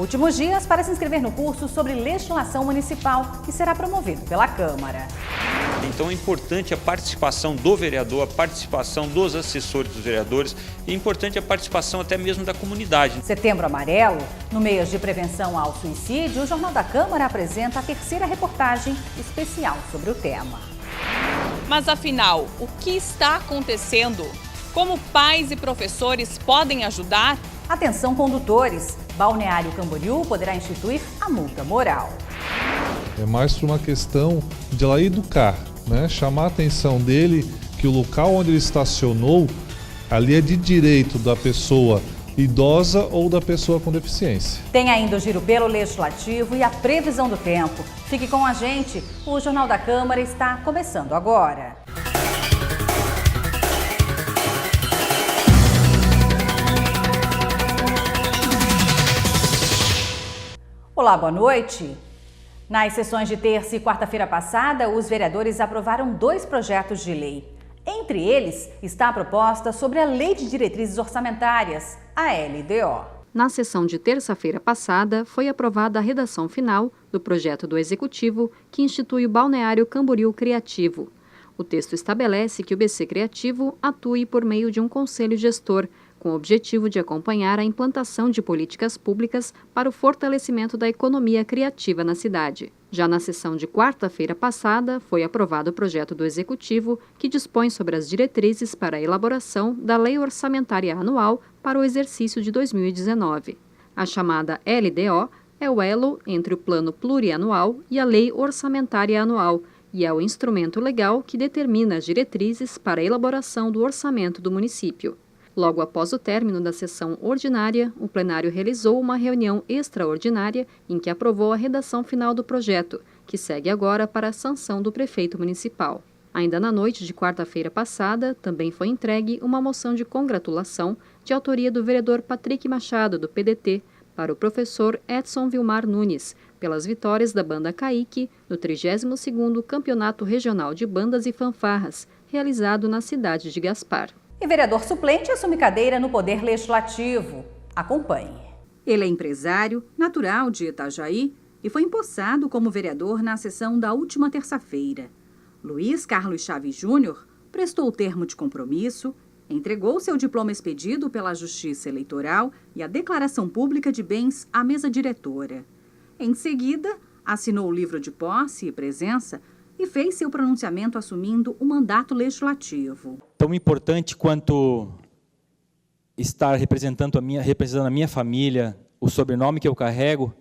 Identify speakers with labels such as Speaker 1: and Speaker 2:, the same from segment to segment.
Speaker 1: Últimos dias para se inscrever no curso sobre legislação municipal, que será promovido pela Câmara.
Speaker 2: Então é importante a participação do vereador, a participação dos assessores dos vereadores e é importante a participação até mesmo da comunidade.
Speaker 1: Setembro Amarelo, no mês de prevenção ao suicídio, o Jornal da Câmara apresenta a terceira reportagem especial sobre o tema.
Speaker 3: Mas afinal, o que está acontecendo? Como pais e professores podem ajudar?
Speaker 1: Atenção condutores, Balneário Camboriú poderá instituir a multa moral.
Speaker 4: É mais por uma questão de ela educar, né? Chamar a atenção dele que o local onde ele estacionou, ali é de direito da pessoa idosa ou da pessoa com deficiência.
Speaker 1: Tem ainda o giro pelo legislativo e a previsão do tempo. Fique com a gente, o Jornal da Câmara está começando agora. Olá, boa noite. Nas sessões de terça e quarta-feira passada, os vereadores aprovaram 2 projetos de lei. Entre eles está a proposta sobre a Lei de Diretrizes Orçamentárias, a LDO.
Speaker 5: Na sessão de terça-feira passada, foi aprovada a redação final do projeto do Executivo que institui o Balneário Camboriú Criativo. O texto estabelece que o BC Criativo atue por meio de um conselho gestor, com o objetivo de acompanhar a implantação de políticas públicas para o fortalecimento da economia criativa na cidade. Já na sessão de quarta-feira passada, foi aprovado o projeto do Executivo que dispõe sobre as diretrizes para a elaboração da Lei Orçamentária Anual para o exercício de 2019. A chamada LDO é o elo entre o Plano Plurianual e a Lei Orçamentária Anual e é o instrumento legal que determina as diretrizes para a elaboração do orçamento do município. Logo após o término da sessão ordinária, o plenário realizou uma reunião extraordinária em que aprovou a redação final do projeto, que segue agora para a sanção do prefeito municipal. Ainda na noite de quarta-feira passada, também foi entregue uma moção de congratulação de autoria do vereador Patrick Machado, do PDT, para o professor Edson Vilmar Nunes, pelas vitórias da Banda Caique no 32º Campeonato Regional de Bandas e Fanfarras, realizado na cidade de Gaspar.
Speaker 1: E vereador suplente assume cadeira no Poder Legislativo. Acompanhe.
Speaker 6: Ele é empresário, natural de Itajaí e foi empossado como vereador na sessão da última terça-feira. Luiz Carlos Chaves Júnior prestou o termo de compromisso, entregou seu diploma expedido pela Justiça Eleitoral e a declaração pública de bens à mesa diretora. Em seguida, assinou o livro de posse e presença e fez seu pronunciamento assumindo o mandato legislativo.
Speaker 7: Tão importante quanto estar representando a minha família, o sobrenome que eu carrego,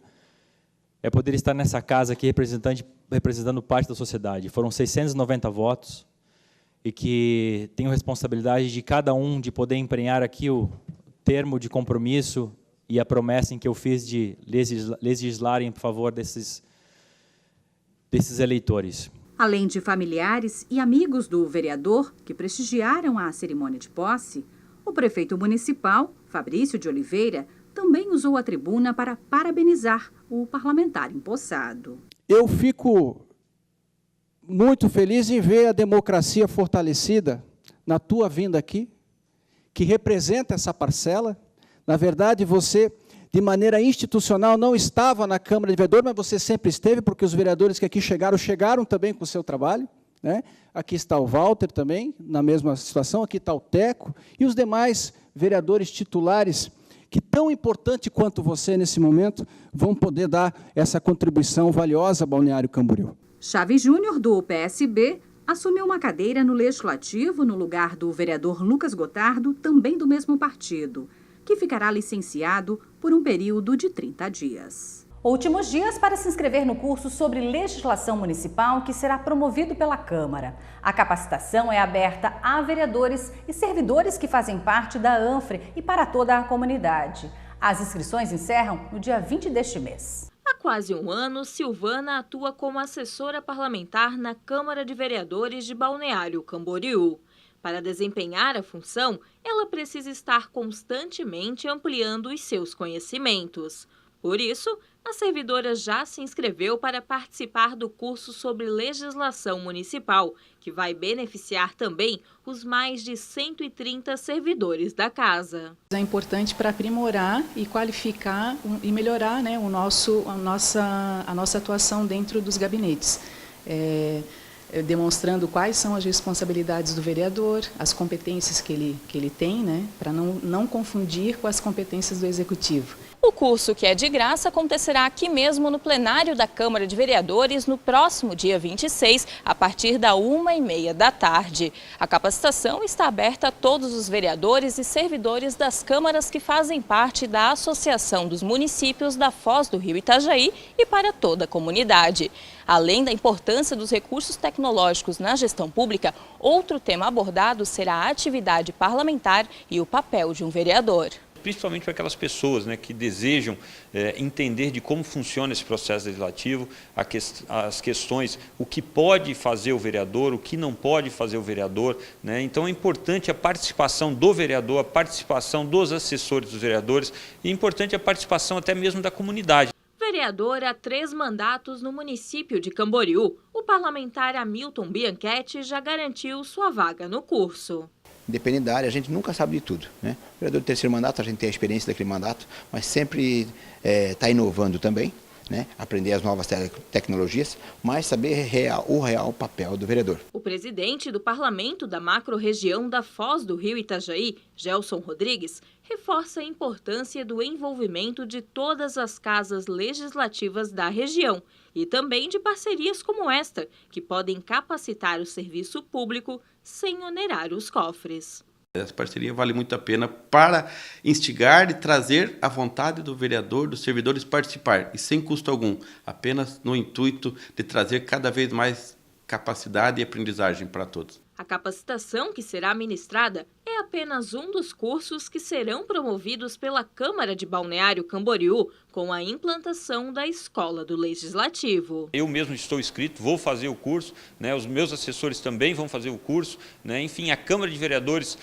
Speaker 7: é poder estar nessa casa aqui representando parte da sociedade. Foram 690 votos e que tenho responsabilidade de cada um de poder empenhar aqui o termo de compromisso e a promessa em que eu fiz de legislar em favor desses eleitores.
Speaker 6: Além de familiares e amigos do vereador que prestigiaram a cerimônia de posse, o prefeito municipal, Fabrício de Oliveira, também usou a tribuna para parabenizar o parlamentar empossado.
Speaker 8: Eu fico muito feliz em ver a democracia fortalecida na tua vinda aqui, que representa essa parcela. Na verdade, você, de maneira institucional, não estava na Câmara de Vereadores, mas você sempre esteve, porque os vereadores que aqui chegaram também com o seu trabalho, né? Aqui está o Walter também, na mesma situação, aqui está o Teco, e os demais vereadores titulares, que tão importante quanto você nesse momento, vão poder dar essa contribuição valiosa ao Balneário Camboriú.
Speaker 6: Chaves Júnior, do PSB, assumiu uma cadeira no Legislativo no lugar do vereador Lucas Gotardo, também do mesmo partido, que ficará licenciado por um período de 30 dias.
Speaker 1: Últimos dias para se inscrever no curso sobre legislação municipal que será promovido pela Câmara. A capacitação é aberta a vereadores e servidores que fazem parte da ANFRE e para toda a comunidade. As inscrições encerram no dia 20 deste mês.
Speaker 9: Há quase um ano, Silvana atua como assessora parlamentar na Câmara de Vereadores de Balneário Camboriú. Para desempenhar a função, ela precisa estar constantemente ampliando os seus conhecimentos. Por isso, a servidora já se inscreveu para participar do curso sobre legislação municipal, que vai beneficiar também os mais de 130 servidores da casa.
Speaker 10: É importante para aprimorar e qualificar e melhorar, né, a nossa atuação dentro dos gabinetes. Demonstrando quais são as responsabilidades do vereador, as competências que ele tem, né, para não confundir com as competências do executivo.
Speaker 3: O curso, que é de graça, acontecerá aqui mesmo no plenário da Câmara de Vereadores no próximo dia 26, a partir da 13h30 da tarde. A capacitação está aberta a todos os vereadores e servidores das câmaras que fazem parte da Associação dos Municípios da Foz do Rio Itajaí e para toda a comunidade. Além da importância dos recursos tecnológicos na gestão pública, outro tema abordado será a atividade parlamentar e o papel de um vereador.
Speaker 2: Principalmente para aquelas pessoas, né, que desejam entender de como funciona esse processo legislativo, as questões, o que pode fazer o vereador, o que não pode fazer o vereador, né? Então é importante a participação do vereador, a participação dos assessores dos vereadores e é importante a participação até mesmo da comunidade.
Speaker 9: Vereador há 3 mandatos no município de Camboriú, o parlamentar Hamilton Bianchetti já garantiu sua vaga no curso.
Speaker 11: Independente da área, a gente nunca sabe de tudo, né? O vereador do 3º mandato, a gente tem a experiência daquele mandato, mas sempre está inovando também, né? Aprender as novas tecnologias, mas saber o real papel do vereador.
Speaker 9: O presidente do parlamento da macro-região da Foz do Rio Itajaí, Gelson Rodrigues, reforça a importância do envolvimento de todas as casas legislativas da região e também de parcerias como esta, que podem capacitar o serviço público sem onerar os cofres.
Speaker 12: Essa parceria vale muito a pena para instigar e trazer a vontade do vereador, dos servidores participar, e sem custo algum, apenas no intuito de trazer cada vez mais capacidade e aprendizagem para todos.
Speaker 9: A capacitação que será ministrada é apenas um dos cursos que serão promovidos pela Câmara de Balneário Camboriú com a implantação da Escola do Legislativo.
Speaker 2: Eu mesmo estou inscrito, vou fazer o curso, né? Os meus assessores também vão fazer o curso, né? Enfim, a Câmara de Vereadores,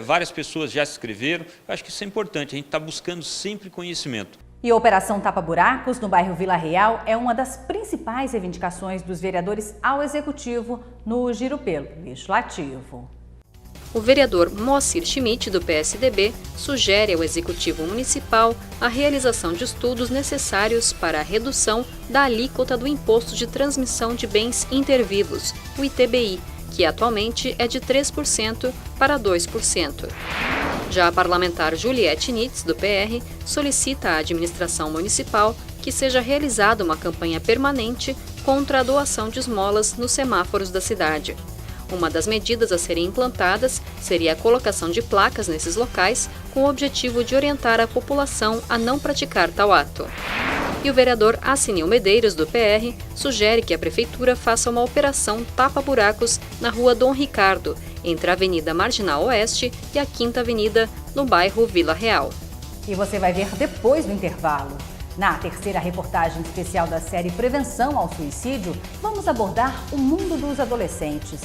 Speaker 2: várias pessoas já se inscreveram. Acho que isso é importante, a gente está buscando sempre conhecimento.
Speaker 1: E a Operação Tapa Buracos, no bairro Vila Real, é uma das principais reivindicações dos vereadores ao Executivo no Giro pelo Legislativo.
Speaker 5: O vereador Moacir Schmidt, do PSDB, sugere ao Executivo Municipal a realização de estudos necessários para a redução da alíquota do Imposto de Transmissão de Bens Intervivos, o ITBI, que atualmente é de 3% para 2%. Já a parlamentar Juliette Nitz, do PR, solicita à administração municipal que seja realizada uma campanha permanente contra a doação de esmolas nos semáforos da cidade. Uma das medidas a serem implantadas seria a colocação de placas nesses locais com o objetivo de orientar a população a não praticar tal ato. E o vereador Assinil Medeiros, do PR, sugere que a Prefeitura faça uma operação tapa-buracos na rua Dom Ricardo, entre a Avenida Marginal Oeste e a 5ª Avenida, no bairro Vila Real.
Speaker 1: E você vai ver depois do intervalo. Na terceira reportagem especial da série Prevenção ao Suicídio, vamos abordar o mundo dos adolescentes.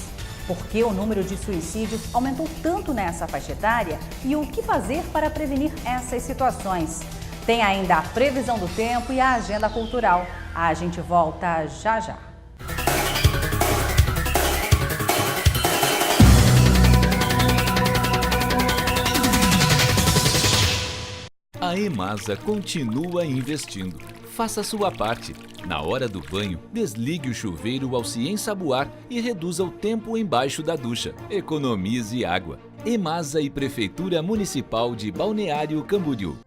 Speaker 1: Por que o número de suicídios aumentou tanto nessa faixa etária e o que fazer para prevenir essas situações? Tem ainda a previsão do tempo e a agenda cultural. A gente volta já já.
Speaker 13: A EMASA continua investindo. Faça a sua parte. Na hora do banho, desligue o chuveiro ao se ensaboar e reduza o tempo embaixo da ducha. Economize água. EMASA e Prefeitura Municipal de Balneário Camboriú.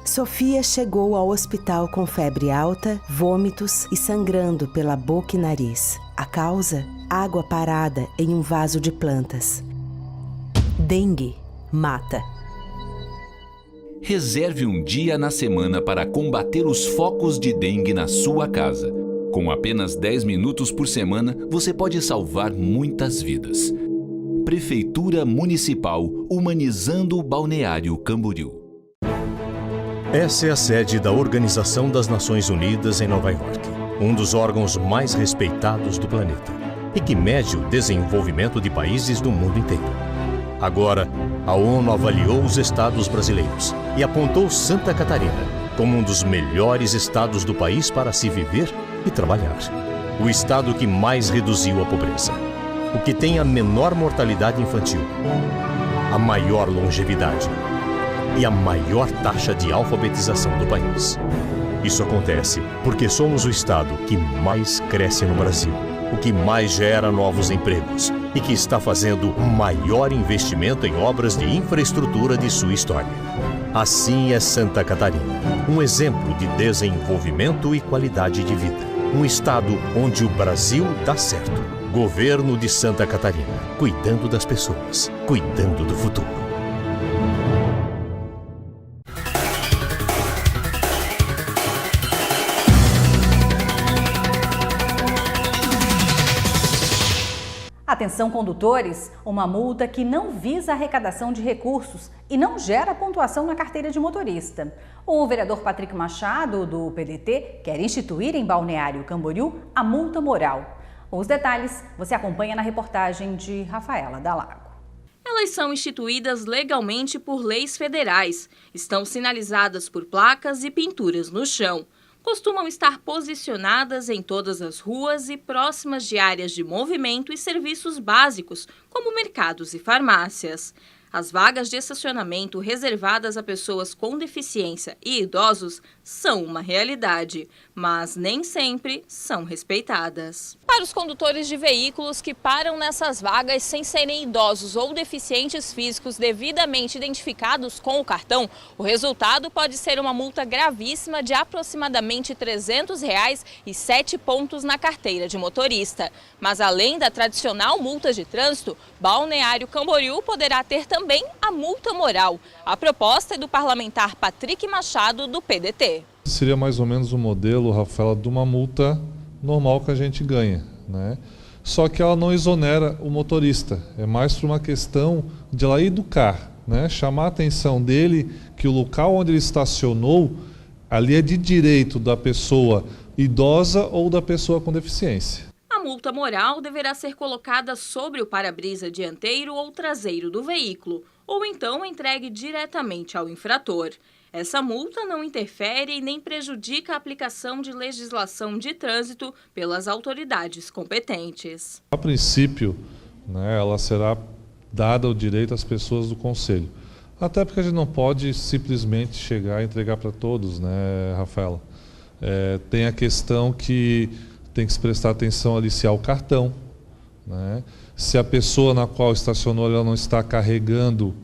Speaker 14: Sofia chegou ao hospital com febre alta, vômitos e sangrando pela boca e nariz. A causa? Água parada em um vaso de plantas. Dengue mata.
Speaker 13: Reserve um dia na semana para combater os focos de dengue na sua casa. Com apenas 10 minutos por semana, você pode salvar muitas vidas. Prefeitura Municipal, humanizando o Balneário Camboriú.
Speaker 15: Essa é a sede da Organização das Nações Unidas em Nova York, um dos órgãos mais respeitados do planeta e que mede o desenvolvimento de países do mundo inteiro. Agora, a ONU avaliou os estados brasileiros e apontou Santa Catarina como um dos melhores estados do país para se viver e trabalhar. O estado que mais reduziu a pobreza. O que tem a menor mortalidade infantil, a maior longevidade e a maior taxa de alfabetização do país. Isso acontece porque somos o estado que mais cresce no Brasil, o que mais gera novos empregos e que está fazendo o maior investimento em obras de infraestrutura de sua história. Assim é Santa Catarina, um exemplo de desenvolvimento e qualidade de vida. Um estado onde o Brasil dá certo. Governo de Santa Catarina, cuidando das pessoas, cuidando do futuro.
Speaker 1: Atenção, condutores, uma multa que não visa a arrecadação de recursos e não gera pontuação na carteira de motorista. O vereador Patrick Machado, do PDT, quer instituir em Balneário Camboriú a multa moral. Os detalhes você acompanha na reportagem de Rafaela Dalago.
Speaker 9: Elas são instituídas legalmente por leis federais, estão sinalizadas por placas e pinturas no chão. Costumam estar posicionadas em todas as ruas e próximas de áreas de movimento e serviços básicos, como mercados e farmácias. As vagas de estacionamento reservadas a pessoas com deficiência e idosos são uma realidade, mas nem sempre são respeitadas.
Speaker 3: Para os condutores de veículos que param nessas vagas sem serem idosos ou deficientes físicos devidamente identificados com o cartão, o resultado pode ser uma multa gravíssima de aproximadamente R$ 300 e 7 pontos na carteira de motorista. Mas além da tradicional multa de trânsito, Balneário Camboriú poderá ter também a multa moral. A proposta é do parlamentar Patrick Machado, do PDT.
Speaker 4: Seria mais ou menos o modelo, Rafaela, de uma multa normal que a gente ganha, né? Só que ela não exonera o motorista, é mais por uma questão de ela educar, né? Chamar a atenção dele que o local onde ele estacionou, ali é de direito da pessoa idosa ou da pessoa com deficiência.
Speaker 9: A multa moral deverá ser colocada sobre o para-brisa dianteiro ou traseiro do veículo, ou então entregue diretamente ao infrator. Essa multa não interfere e nem prejudica a aplicação de legislação de trânsito pelas autoridades competentes.
Speaker 4: A princípio, né, ela será dada o direito às pessoas do Conselho. Até porque a gente não pode simplesmente chegar e entregar para todos, né, Rafaela? Tem a questão que tem que se prestar atenção ali se há o cartão, né? Se a pessoa na qual estacionou ela não está carregando,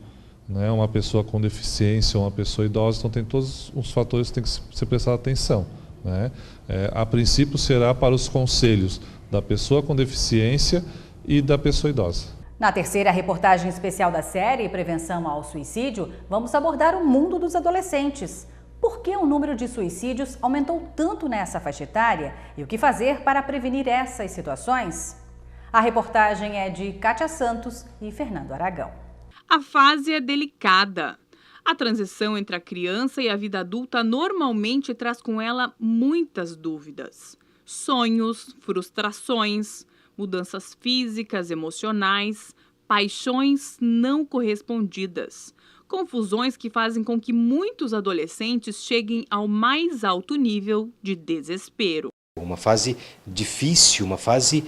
Speaker 4: né, uma pessoa com deficiência ou uma pessoa idosa, então tem todos os fatores que tem que ser prestado atenção, né? A princípio será para os conselhos da pessoa com deficiência e da pessoa idosa.
Speaker 1: Na terceira reportagem especial da série Prevenção ao Suicídio, vamos abordar o mundo dos adolescentes. Por que o número de suicídios aumentou tanto nessa faixa etária e o que fazer para prevenir essas situações? A reportagem é de Kátia Santos e Fernando Aragão.
Speaker 16: A fase é delicada. A transição entre a criança e a vida adulta normalmente traz com ela muitas dúvidas. Sonhos, frustrações, mudanças físicas, emocionais, paixões não correspondidas. Confusões que fazem com que muitos adolescentes cheguem ao mais alto nível de desespero.
Speaker 17: Uma fase difícil, uma fase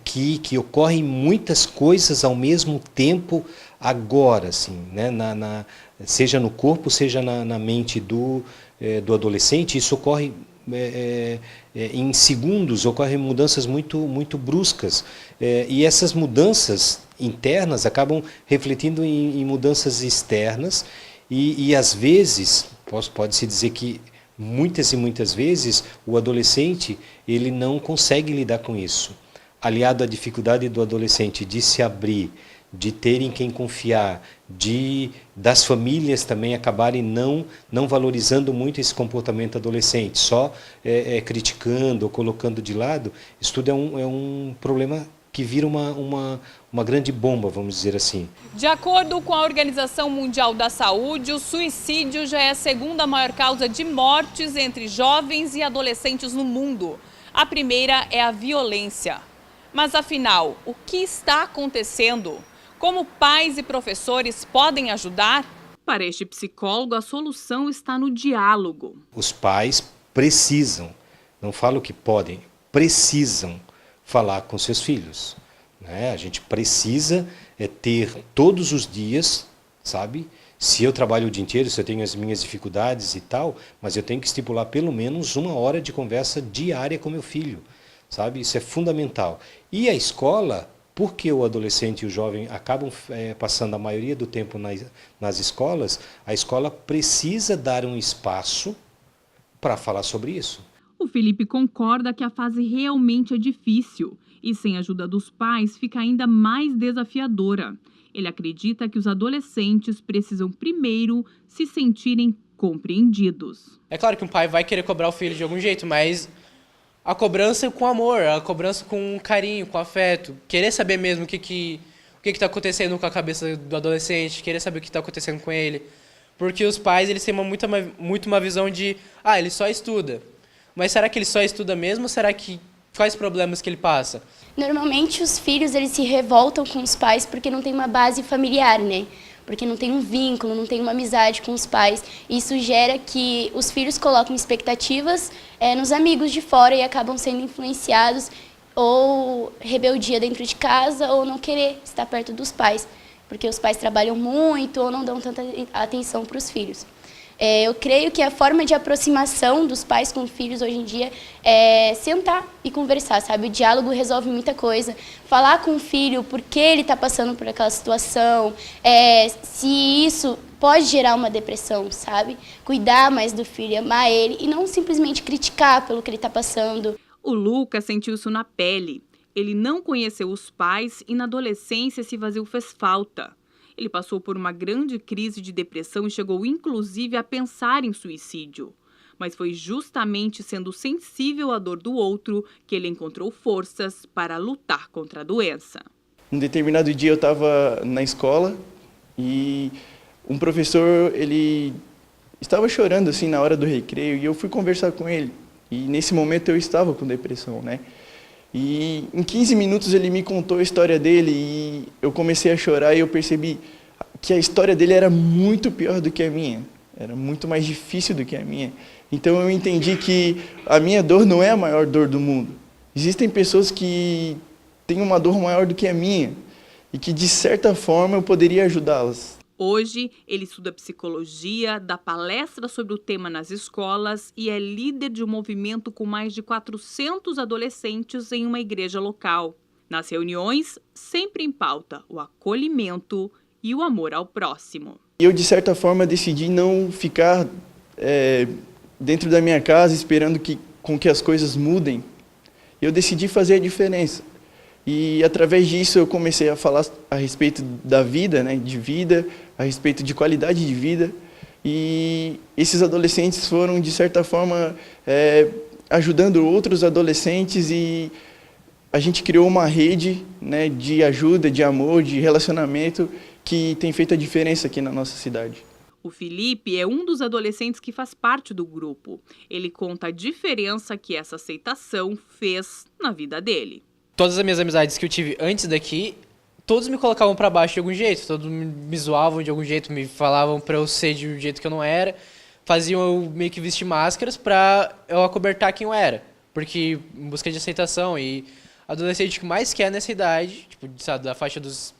Speaker 17: que ocorrem muitas coisas ao mesmo tempo agora, assim, né? Seja no corpo, seja na mente do adolescente. Isso ocorre em segundos, ocorrem mudanças muito bruscas. E essas mudanças internas acabam refletindo em mudanças externas e às vezes, pode-se dizer que muitas e muitas vezes o adolescente ele não consegue lidar com isso. Aliado à dificuldade do adolescente de se abrir, de ter em quem confiar, das famílias também acabarem não valorizando muito esse comportamento adolescente, só criticando ou colocando de lado, isso tudo é um problema que vira uma grande bomba, vamos dizer assim.
Speaker 16: De acordo com a Organização Mundial da Saúde, o suicídio já é a segunda maior causa de mortes entre jovens e adolescentes no mundo. A primeira é a violência. Mas afinal, o que está acontecendo? Como pais e professores podem ajudar? Para este psicólogo, a solução está no diálogo.
Speaker 17: Os pais precisam, não falo que podem, precisam falar com seus filhos, né? A gente precisa ter todos os dias, sabe? Se eu trabalho o dia inteiro, se eu tenho as minhas dificuldades e tal, mas eu tenho que estipular pelo menos 1 hora de conversa diária com meu filho, sabe? Isso é fundamental. E a escola, porque o adolescente e o jovem acabam passando a maioria do tempo nas escolas, a escola precisa dar um espaço para falar sobre isso.
Speaker 16: O Felipe concorda que a fase realmente é difícil e sem a ajuda dos pais fica ainda mais desafiadora. Ele acredita que os adolescentes precisam primeiro se sentirem compreendidos.
Speaker 18: É claro que um pai vai querer cobrar o filho de algum jeito, mas a cobrança com amor, a cobrança com carinho, com afeto. Querer saber mesmo o que está acontecendo com a cabeça do adolescente, querer saber o que está acontecendo com ele. Porque os pais eles têm muito uma visão de, ele só estuda. Mas será que ele só estuda mesmo ou será que quais problemas que ele passa?
Speaker 19: Normalmente os filhos eles se revoltam com os pais porque não tem uma base familiar, né? Porque não tem um vínculo, não tem uma amizade com os pais. Isso gera que os filhos colocam expectativas nos amigos de fora e acabam sendo influenciados ou rebeldia dentro de casa ou não querer estar perto dos pais, porque os pais trabalham muito ou não dão tanta atenção para os filhos. Eu creio que a forma de aproximação dos pais com filhos hoje em dia é sentar e conversar, sabe? O diálogo resolve muita coisa. Falar com o filho por que ele está passando por aquela situação, se isso pode gerar uma depressão, sabe? Cuidar mais do filho, amar ele e não simplesmente criticar pelo que ele está passando.
Speaker 16: O Lucas sentiu isso na pele. Ele não conheceu os pais e na adolescência esse vazio fez falta. Ele passou por uma grande crise de depressão e chegou inclusive a pensar em suicídio. Mas foi justamente sendo sensível à dor do outro que ele encontrou forças para lutar contra a doença.
Speaker 20: Um determinado dia eu estava na escola e um professor ele estava chorando assim na hora do recreio e eu fui conversar com ele. E nesse momento eu estava com depressão, né? E em 15 minutos ele me contou a história dele e eu comecei a chorar e eu percebi que a história dele era muito pior do que a minha. Era muito mais difícil do que a minha. Então eu entendi que a minha dor não é a maior dor do mundo. Existem pessoas que têm uma dor maior do que a minha e que de certa forma eu poderia ajudá-las.
Speaker 16: Hoje, ele estuda psicologia, dá palestras sobre o tema nas escolas e é líder de um movimento com mais de 400 adolescentes em uma igreja local. Nas reuniões, sempre em pauta o acolhimento e o amor ao próximo.
Speaker 20: Eu, de certa forma, decidi não ficar dentro da minha casa esperando com que as coisas mudem. Eu decidi fazer a diferença. E, através disso, eu comecei a falar a respeito da vida, né, de vida, a respeito de qualidade de vida. E esses adolescentes foram, de certa forma, ajudando outros adolescentes e a gente criou uma rede, né, de ajuda, de amor, de relacionamento que tem feito a diferença aqui na nossa cidade.
Speaker 16: O Felipe é um dos adolescentes que faz parte do grupo. Ele conta a diferença que essa aceitação fez na vida dele.
Speaker 18: Todas as minhas amizades que eu tive antes daqui, todos me colocavam para baixo de algum jeito, todos me zoavam de algum jeito, me falavam para eu ser de um jeito que eu não era, faziam eu meio que vestir máscaras para eu acobertar quem eu era, porque em busca de aceitação. E adolescente que mais quer nessa idade, tipo, sabe, da faixa dos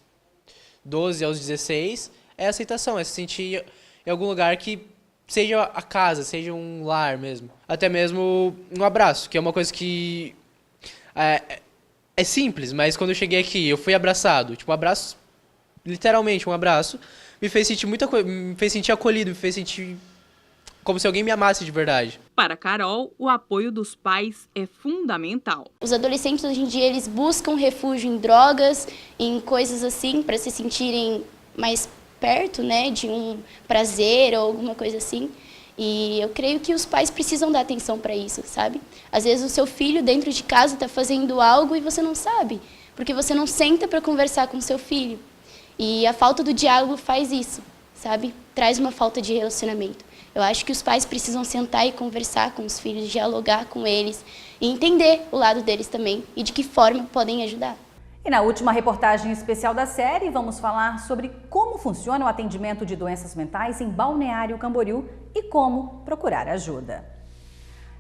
Speaker 18: 12 aos 16, é aceitação, é se sentir em algum lugar que seja a casa, seja um lar mesmo. Até mesmo um abraço, que é uma coisa que é simples, mas quando eu cheguei aqui, eu fui abraçado. Tipo, um abraço, literalmente um abraço, me fez sentir me fez sentir acolhido, me fez sentir como se alguém me amasse de verdade.
Speaker 16: Para Carol, o apoio dos pais é fundamental.
Speaker 19: Os adolescentes hoje em dia, eles buscam refúgio em drogas, em coisas assim, para se sentirem mais perto, né, de um prazer ou alguma coisa assim. E eu creio que os pais precisam dar atenção para isso, sabe? Às vezes o seu filho dentro de casa está fazendo algo e você não sabe, porque você não senta para conversar com o seu filho. E a falta do diálogo faz isso, sabe? Traz uma falta de relacionamento. Eu acho que os pais precisam sentar e conversar com os filhos, dialogar com eles e entender o lado deles também e de que forma podem ajudar.
Speaker 1: E na última reportagem especial da série, vamos falar sobre como funciona o atendimento de doenças mentais em Balneário Camboriú e como procurar ajuda.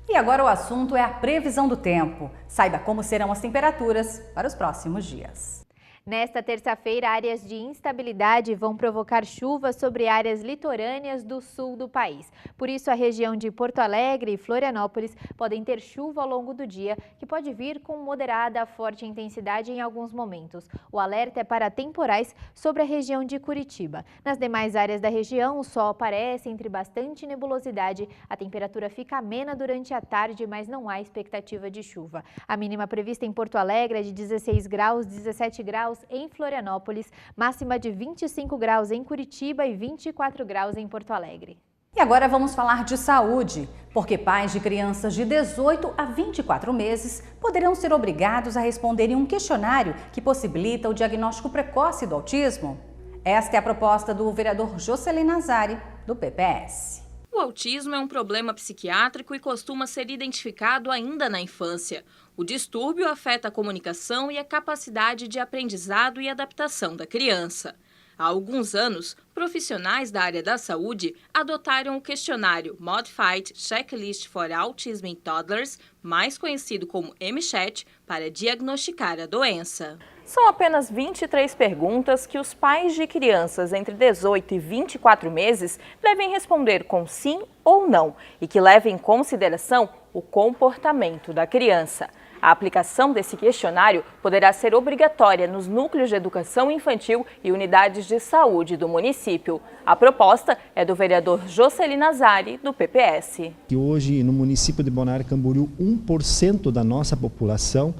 Speaker 1: E agora o assunto é a previsão do tempo. Saiba como serão as temperaturas para os próximos dias.
Speaker 21: Nesta terça-feira, áreas de instabilidade vão provocar chuvas sobre áreas litorâneas do sul do país. Por isso, a região de Porto Alegre e Florianópolis podem ter chuva ao longo do dia, que pode vir com moderada a forte intensidade em alguns momentos. O alerta é para temporais sobre a região de Curitiba. Nas demais áreas da região, o sol aparece entre bastante nebulosidade. A temperatura fica amena durante a tarde, mas não há expectativa de chuva. A mínima prevista em Porto Alegre é de 16 graus, 17 graus em Florianópolis, máxima de 25 graus em Curitiba e 24 graus em Porto Alegre.
Speaker 1: E agora vamos falar de saúde, porque pais de crianças de 18 a 24 meses poderão ser obrigados a responderem um questionário que possibilita o diagnóstico precoce do autismo. Esta é a proposta do vereador Jocelyn Nazari, do PPS.
Speaker 9: O autismo é um problema psiquiátrico e costuma ser identificado ainda na infância. O distúrbio afeta a comunicação e a capacidade de aprendizado e adaptação da criança. Há alguns anos, profissionais da área da saúde adotaram o questionário Modified Checklist for Autism in Toddlers, mais conhecido como MCHAT, para diagnosticar a doença.
Speaker 3: São apenas 23 perguntas que os pais de crianças entre 18 e 24 meses devem responder com sim ou não e que levem em consideração o comportamento da criança. A aplicação desse questionário poderá ser obrigatória nos núcleos de educação infantil e unidades de saúde do município. A proposta é do vereador Jocelyn Nazari, do PPS.
Speaker 22: Que hoje, no município de Balneário Camboriú, 1% da nossa população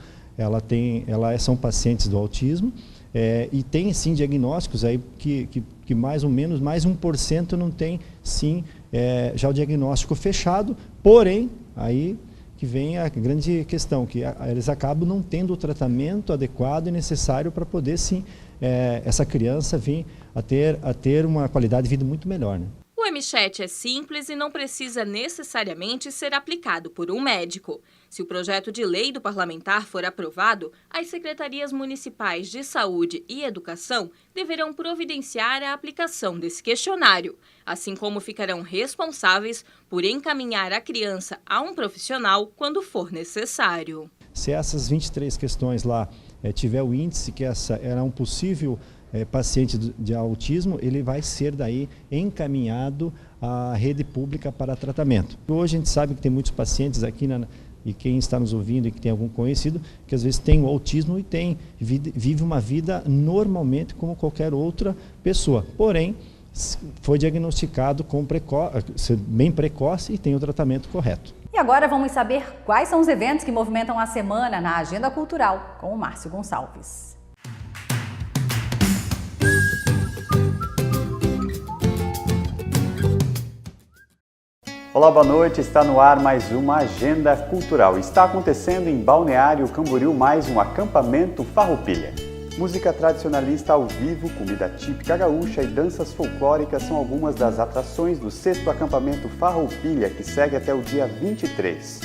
Speaker 22: são pacientes do autismo e tem sim diagnósticos aí que mais ou menos mais 1% não tem sim já o diagnóstico fechado, porém aí que vem a grande questão, que eles acabam não tendo o tratamento adequado e necessário para poder sim essa criança vir a ter uma qualidade de vida muito melhor, né?
Speaker 9: O MCHAT é simples e não precisa necessariamente ser aplicado por um médico. Se o projeto de lei do parlamentar for aprovado, as secretarias municipais de saúde e educação deverão providenciar a aplicação desse questionário, assim como ficarão responsáveis por encaminhar a criança a um profissional quando for necessário.
Speaker 22: Se essas 23 questões lá tiver o índice que essa era um possível paciente de autismo, ele vai ser daí encaminhado à rede pública para tratamento. Hoje a gente sabe que tem muitos pacientes aqui, e quem está nos ouvindo e que tem algum conhecido, que às vezes tem o autismo e vive uma vida normalmente como qualquer outra pessoa. Porém, foi diagnosticado bem precoce e tem o tratamento correto.
Speaker 1: E agora vamos saber quais são os eventos que movimentam a semana na agenda cultural, com o Márcio Gonçalves.
Speaker 23: Olá, boa noite. Está no ar mais uma agenda cultural. Está acontecendo em Balneário Camboriú mais um acampamento Farroupilha. Música tradicionalista ao vivo, comida típica gaúcha e danças folclóricas são algumas das atrações do 6º acampamento Farroupilha, que segue até o dia 23.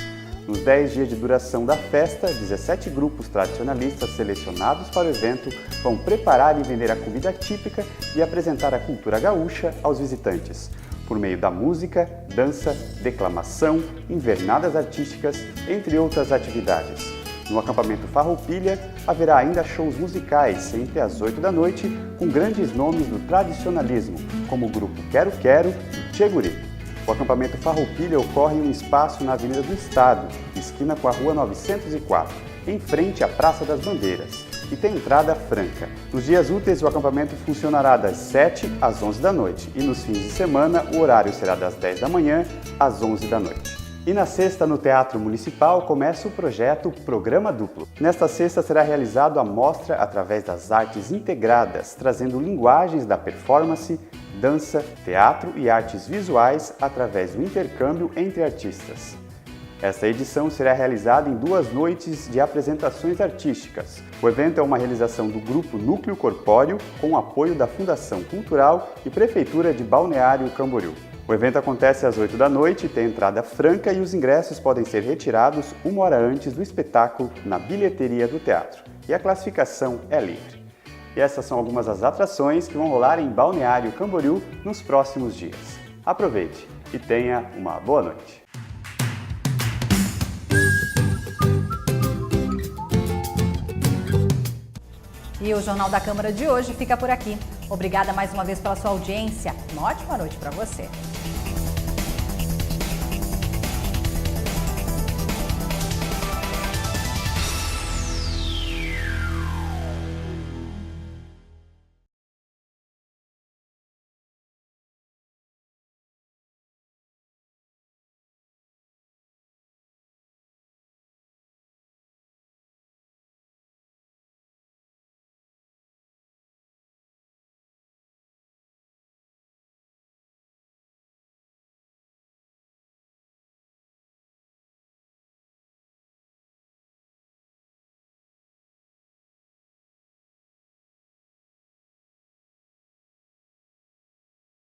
Speaker 23: Nos 10 dias de duração da festa, 17 grupos tradicionalistas selecionados para o evento vão preparar e vender a comida típica e apresentar a cultura gaúcha aos visitantes, por meio da música, dança, declamação, invernadas artísticas, entre outras atividades. No acampamento Farroupilha, haverá ainda shows musicais entre as 8 da noite, com grandes nomes do tradicionalismo, como o grupo Quero Quero e Tchê Guri. O acampamento Farroupilha ocorre em um espaço na Avenida do Estado, esquina com a Rua 904, em frente à Praça das Bandeiras, e tem entrada franca. Nos dias úteis, o acampamento funcionará das 7 às 11 da noite e nos fins de semana o horário será das 10 da manhã às 11 da noite. E na sexta, no Teatro Municipal, começa o projeto Programa Duplo. Nesta sexta será realizado a mostra através das artes integradas, trazendo linguagens da performance, dança, teatro e artes visuais através do intercâmbio entre artistas. Esta edição será realizada em 2 noites de apresentações artísticas. O evento é uma realização do Grupo Núcleo Corpóreo, com o apoio da Fundação Cultural e Prefeitura de Balneário Camboriú. O evento acontece às 8 da noite, tem entrada franca e os ingressos podem ser retirados 1 hora antes do espetáculo na bilheteria do teatro. e a classificação é livre. E essas são algumas das atrações que vão rolar em Balneário Camboriú nos próximos dias. Aproveite e tenha uma boa noite.
Speaker 1: E o Jornal da Câmara de hoje fica por aqui. Obrigada mais uma vez pela sua audiência. Uma ótima noite para você.